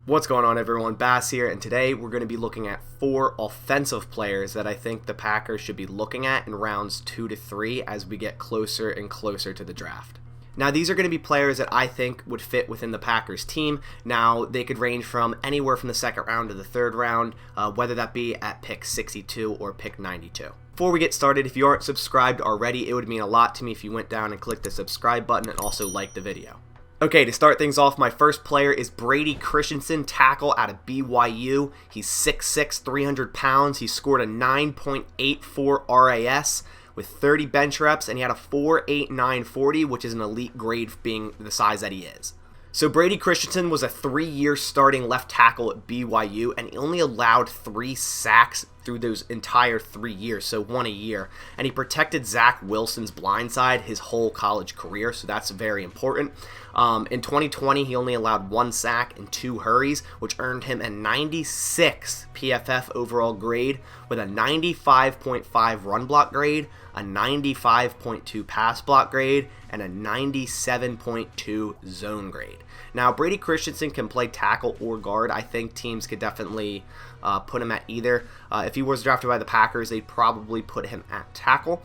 What's going on, everyone? Bass here, and today we're going to be looking at 4 offensive players that I think the Packers should be looking at in rounds 2 to 3 as we get closer and closer to the draft. Now, these are going to be players that I think would fit within the Packers team. Now, they could range from anywhere from the second round to the third round, whether that be at pick 62 or pick 92. Before we get started, if you aren't subscribed already, it would mean a lot to me if you went down and clicked the subscribe button and also liked the video. Okay, to start things off, my first player is Brady Christensen, tackle out of BYU. He's 6'6", 300 pounds. He scored a 9.84 RAS with 30 bench reps, and he had a 4.89 40, which is an elite grade for being the size that he is. So Brady Christensen was a 3-year starting left tackle at BYU, and he only allowed 3 sacks through those entire 3 years, so 1 a year. And he protected Zach Wilson's blindside his whole college career, so that's very important. In 2020, he only allowed 1 sack and 2 hurries, which earned him a 96 PFF overall grade with a 95.5 run block grade, a 95.2 pass block grade, and a 97.2 zone grade. Now, Brady Christensen can play tackle or guard. I think teams could definitely put him at either. If he was drafted by the Packers, they'd probably put him at tackle.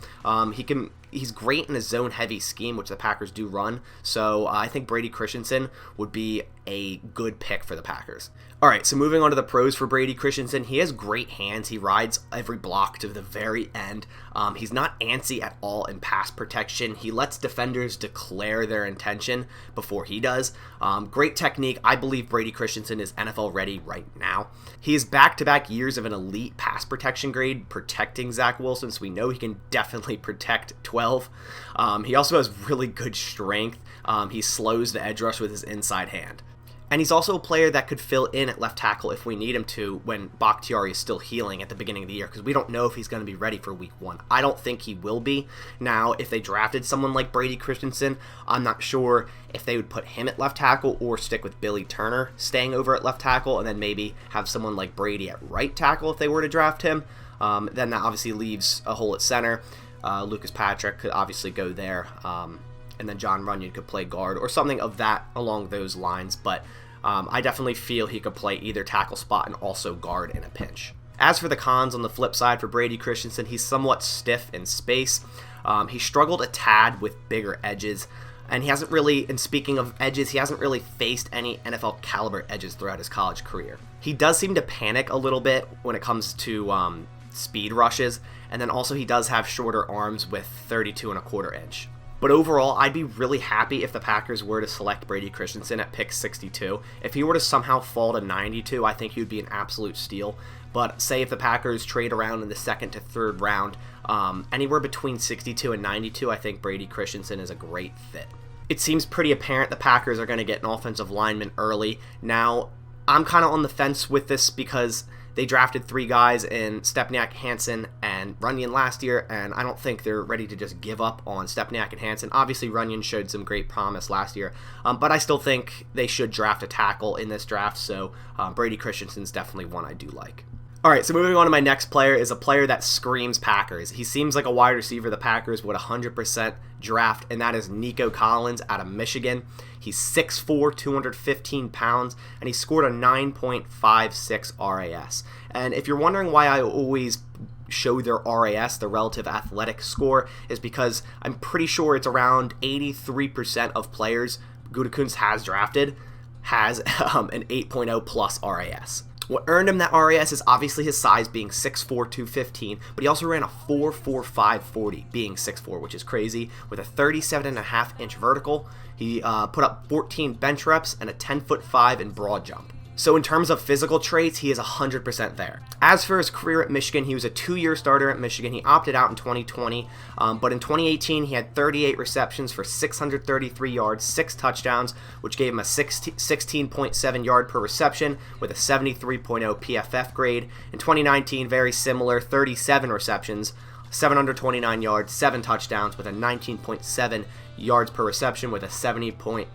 He's great in a zone-heavy scheme, which the Packers do run, so I think Brady Christensen would be a good pick for the Packers. Alright, so moving on to the pros for Brady Christensen, he has great hands. He rides every block to the very end. He's not antsy at all in pass protection. He lets defenders declare their intention before he does. Great technique. I believe Brady Christensen is NFL ready right now. He has back-to-back years of an elite pass protection grade protecting Zach Wilson, so we know he can definitely protect 12. He also has really good strength. He slows the edge rush with his inside hand. And he's also a player that could fill in at left tackle if we need him to when Bakhtiari is still healing at the beginning of the year, because we don't know if he's going to be ready for week 1. I don't think he will be. Now, if they drafted someone like Brady Christensen, I'm not sure if they would put him at left tackle or stick with Billy Turner staying over at left tackle and then maybe have someone like Brady at right tackle if they were to draft him. Then that obviously leaves a hole at center. Lucas Patrick could obviously go there. And then John Runyon could play guard or something of that along those lines, but I definitely feel he could play either tackle spot and also guard in a pinch. As for the cons on the flip side for Brady Christensen, he's somewhat stiff in space. He struggled a tad with bigger edges, and he hasn't really, and speaking of edges, he hasn't really faced any NFL caliber edges throughout his college career. He does seem to panic a little bit when it comes to speed rushes, and then also he does have shorter arms with 32.25 inch. But overall, I'd be really happy if the Packers were to select Brady Christensen at pick 62. If he were to somehow fall to 92, I think he would be an absolute steal. But say if the Packers trade around in the second to third round, anywhere between 62 and 92, I think Brady Christensen is a great fit. It seems pretty apparent the Packers are going to get an offensive lineman early. Now, I'm kind of on the fence with this because they drafted 3 guys in Stepniak, Hansen, and Runyon last year, and I don't think they're ready to just give up on Stepniak and Hansen. Obviously, Runyon showed some great promise last year, but I still think they should draft a tackle in this draft, so Brady Christensen's definitely one I do like. Alright, so moving on to my next player is a player that screams Packers. He seems like a wide receiver the Packers would 100% draft, and that is Nico Collins out of Michigan. He's 6'4", 215 pounds, and he scored a 9.56 RAS. And if you're wondering why I always show their RAS, the relative athletic score, is because I'm pretty sure it's around 83% of players Gutekunst has drafted has an 8.0 plus RAS. What earned him that RAS is obviously his size being 6'4", 215, but he also ran a 4.45 40 being 6'4", which is crazy, with a 37.5 inch vertical. He put up 14 bench reps and a 10'5" in broad jump. So in terms of physical traits, he is 100% there. As for his career at Michigan, he was a 2-year starter at Michigan. He opted out in 2020, but in 2018, he had 38 receptions for 633 yards, 6 touchdowns, which gave him a 16.7 yard per reception with a 73.0 PFF grade. In 2019, very similar, 37 receptions, 729 yards, 7 touchdowns with a 19.7 yards per reception with a 70.9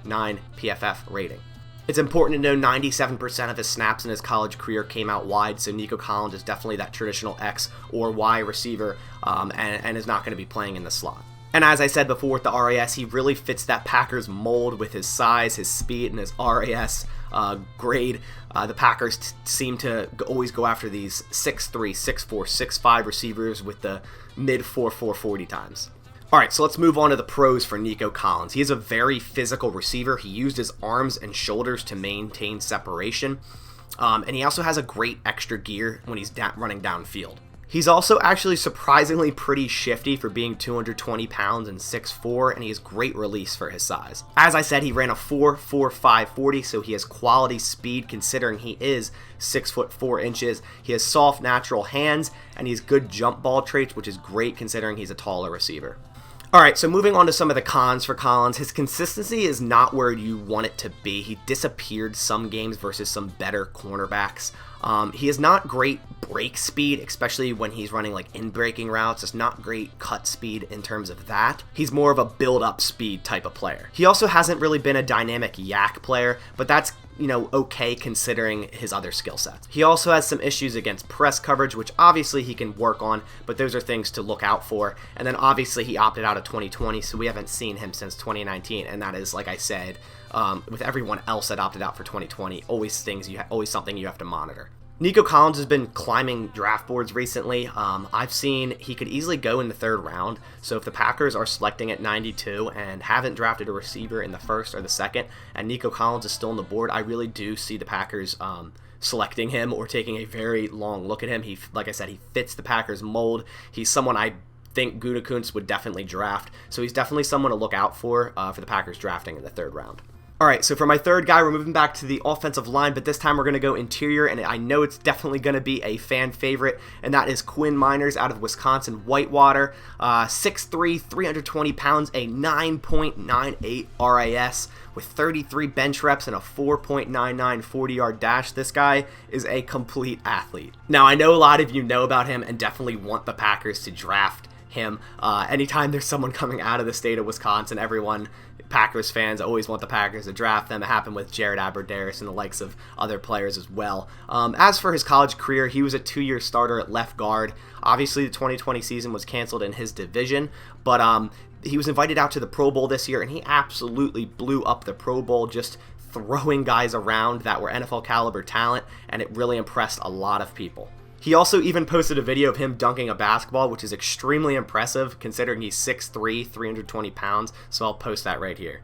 PFF rating. It's important to know 97% of his snaps in his college career came out wide, so Nico Collins is definitely that traditional X or Y receiver and is not going to be playing in the slot. And as I said before with the RAS, he really fits that Packers mold with his size, his speed, and his RAS. grade. The Packers seem to always go after these 6'3", 6'4", 6'5" receivers with the mid 4.4 40 times. Alright, so let's move on to the pros for Nico Collins. He is a very physical receiver. He used his arms and shoulders to maintain separation. And he also has a great extra gear when he's running downfield. He's also actually surprisingly pretty shifty for being 220 pounds and 6'4", and he has great release for his size. As I said, he ran a 4.45 40, so he has quality speed considering he is 6 foot 4 inches. He has soft, natural hands, and he has good jump ball traits, which is great considering he's a taller receiver. Alright, so moving on to some of the cons for Collins. His consistency is not where you want it to be. He disappeared some games versus some better cornerbacks. He is not great break speed, especially when he's running like in-breaking routes. It's not great cut speed in terms of that. He's more of a build-up speed type of player. He also hasn't really been a dynamic yak player, but that's okay considering his other skill sets. He also has some issues against press coverage, which obviously he can work on, but those are things to look out for. And then obviously he opted out of 2020, so we haven't seen him since 2019, and that is, like I said, with everyone else that opted out for 2020, always something you have to monitor. Nico Collins has been climbing draft boards recently. I've seen he could easily go in the 3rd round. So if the Packers are selecting at 92 and haven't drafted a receiver in the 1st or the 2nd, and Nico Collins is still on the board, I really do see the Packers selecting him or taking a very long look at him. Like I said, he fits the Packers mold. He's someone I think Gutekunst would definitely draft. So he's definitely someone to look out for the Packers drafting in the 3rd round. Alright, so for my 3rd guy, we're moving back to the offensive line, but this time we're going to go interior, and I know it's definitely going to be a fan favorite, and that is Quinn Miner out of Wisconsin Whitewater. 6'3", 320 pounds, a 9.98 RAS with 33 bench reps and a 4.99 40-yard dash. This guy is a complete athlete. Now, I know a lot of you know about him and definitely want the Packers to draft him. Anytime there's someone coming out of the state of Wisconsin, Packers fans always want the Packers to draft them. It happened with Jared Abbrederis and the likes of other players as well. As for his college career, he was a 2-year starter at left guard. Obviously, the 2020 season was canceled in his division, but he was invited out to the Pro Bowl this year, and he absolutely blew up the Pro Bowl, just throwing guys around that were NFL caliber talent, and it really impressed a lot of people. He also even posted a video of him dunking a basketball, which is extremely impressive considering he's 6'3", 320 pounds, so I'll post that right here.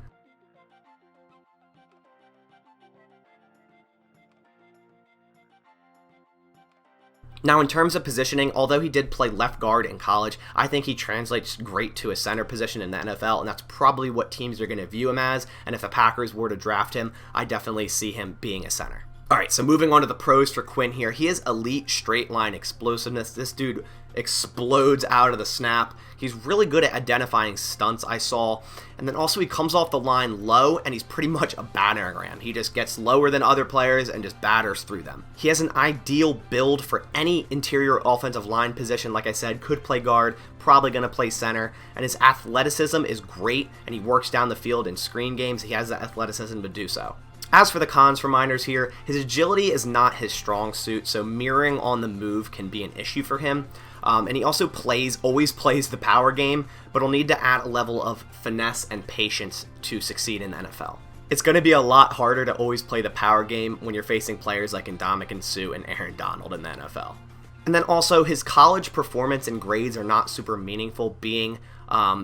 Now, in terms of positioning, although he did play left guard in college, I think he translates great to a center position in the NFL, and that's probably what teams are going to view him as, and if the Packers were to draft him, I definitely see him being a center. Alright, so moving on to the pros for Quinn here. He has elite straight line explosiveness. This dude explodes out of the snap. He's really good at identifying stunts, I saw. And then also he comes off the line low, and he's pretty much a battering ram. He just gets lower than other players and just batters through them. He has an ideal build for any interior offensive line position. Like I said, could play guard, probably going to play center. And his athleticism is great, and he works down the field in screen games. He has the athleticism to do so. As for the cons for Miners here, his agility is not his strong suit, so mirroring on the move can be an issue for him. And he also always plays the power game, but will need to add a level of finesse and patience to succeed in the NFL. It's going to be a lot harder to always play the power game when you're facing players like Ndamukong Suh and Aaron Donald in the NFL. And then also, his college performance and grades are not super meaningful, being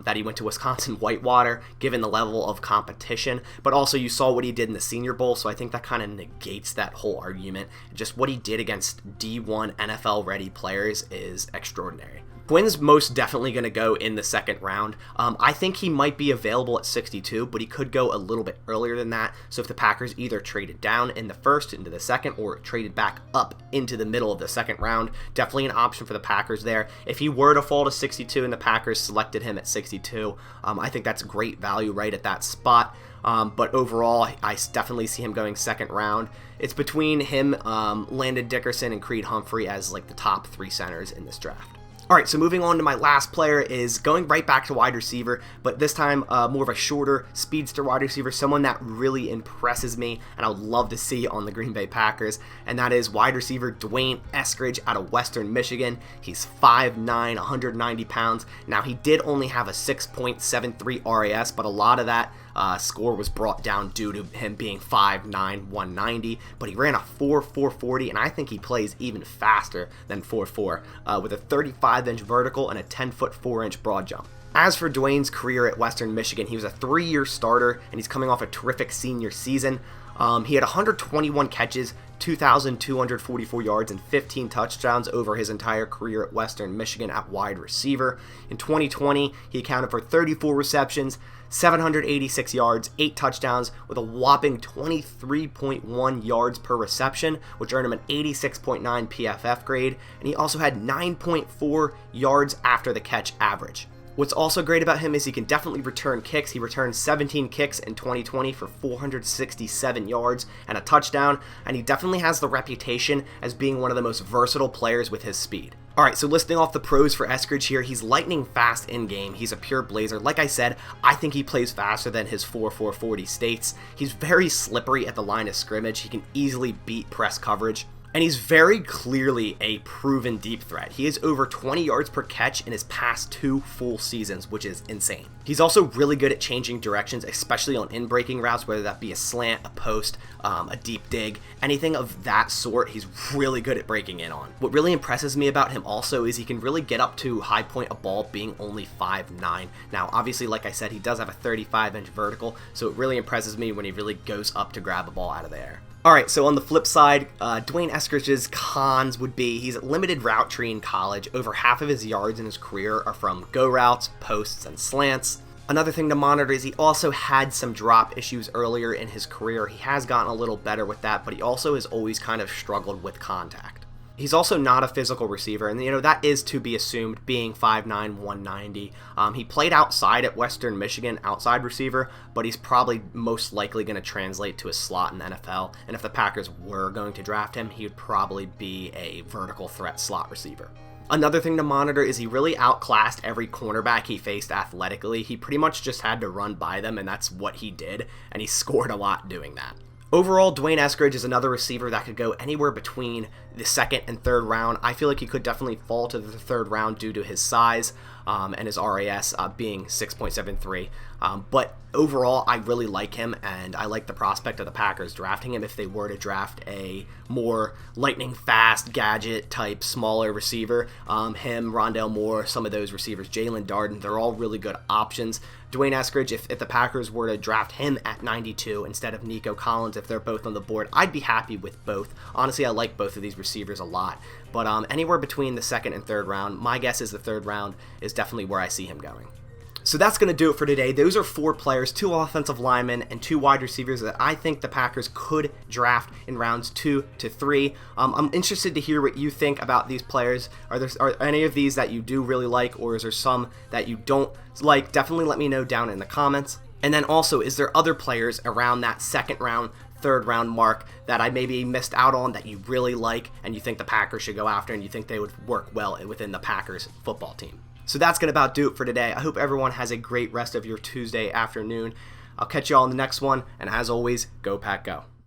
that he went to Wisconsin Whitewater, given the level of competition. But also, you saw what he did in the Senior Bowl, so I think that kind of negates that whole argument. Just what he did against D1 NFL-ready players is extraordinary. Quinn's most definitely going to go in the 2nd round. I think he might be available at 62, but he could go a little bit earlier than that. So if the Packers either traded down in the 1st into the 2nd or traded back up into the middle of the 2nd round, definitely an option for the Packers there. If he were to fall to 62 and the Packers selected him at 62, I think that's great value right at that spot. But overall, I definitely see him going 2nd round. It's between him, Landon Dickerson, and Creed Humphrey as like the top 3 centers in this draft. Alright, so moving on to my last player is going right back to wide receiver, but this time more of a shorter speedster wide receiver, someone that really impresses me and I would love to see on the Green Bay Packers, and that is wide receiver Dwayne Eskridge out of Western Michigan. He's 5'9", 190 pounds. Now, he did only have a 6.73 RAS, but a lot of that score was brought down due to him being 5'9", 190, but he ran a 4.40, and I think he plays even faster than 4.4 with a 35-inch vertical and a 10-foot 4-inch broad jump. As for Dwayne's career at Western Michigan, he was a 3-year starter, and he's coming off a terrific senior season. He had 121 catches, 2,244 yards, and 15 touchdowns over his entire career at Western Michigan at wide receiver. In 2020, he accounted for 34 receptions, 786 yards, 8 touchdowns, with a whopping 23.1 yards per reception, which earned him an 86.9 PFF grade, and he also had 9.4 yards after the catch average. What's also great about him is he can definitely return kicks. He returned 17 kicks in 2020 for 467 yards and a touchdown, and he definitely has the reputation as being one of the most versatile players with his speed. Alright, so listing off the pros for Eskridge here, he's lightning fast in-game. He's a pure blazer. Like I said, I think he plays faster than his 4.40 states. He's very slippery at the line of scrimmage. He can easily beat press coverage. And he's very clearly a proven deep threat. He has over 20 yards per catch in his past 2 full seasons, which is insane. He's also really good at changing directions, especially on in-breaking routes, whether that be a slant, a post, a deep dig, anything of that sort, he's really good at breaking in on. What really impresses me about him also is he can really get up to high point a ball being only 5'9". Now, obviously, like I said, he does have a 35-inch vertical, so it really impresses me when he really goes up to grab a ball out of the air. Alright, so on the flip side, Dwayne Eskridge's cons would be he's a limited route tree in college. Over half of his yards in his career are from go routes, posts, and slants. Another thing to monitor is he also had some drop issues earlier in his career. He has gotten a little better with that, but he also has always kind of struggled with contact. He's also not a physical receiver, and that is to be assumed, being 5'9", 190. He played outside at Western Michigan, outside receiver, but he's probably most likely going to translate to a slot in the NFL, and if the Packers were going to draft him, he would probably be a vertical threat slot receiver. Another thing to monitor is he really outclassed every cornerback he faced athletically. He pretty much just had to run by them, and that's what he did, and he scored a lot doing that. Overall, Dwayne Eskridge is another receiver that could go anywhere between the 2nd and 3rd round. I feel like he could definitely fall to the 3rd round due to his size and his RAS being 6.73. But overall, I really like him, and I like the prospect of the Packers drafting him if they were to draft a more lightning fast, gadget type, smaller receiver. Him, Rondale Moore, some of those receivers, Jalen Darden, they're all really good options. Dwayne Eskridge, if the Packers were to draft him at 92 instead of Nico Collins, if they're both on the board, I'd be happy with both. Honestly, I like both of these receivers a lot. But anywhere between the 2nd and 3rd round, my guess is the 3rd round is definitely where I see him going. So that's going to do it for today. Those are 4 players, 2 offensive linemen, and 2 wide receivers that I think the Packers could draft in rounds 2 to 3. I'm interested to hear what you think about these players. Are any of these that you do really like, or is there some that you don't like? Definitely let me know down in the comments. And then also, is there other players around that 2nd round, 3rd round mark that I maybe missed out on that you really like and you think the Packers should go after and you think they would work well within the Packers football team? So that's going to about do it for today. I hope everyone has a great rest of your Tuesday afternoon. I'll catch you all in the next one, and as always, go Pack Go.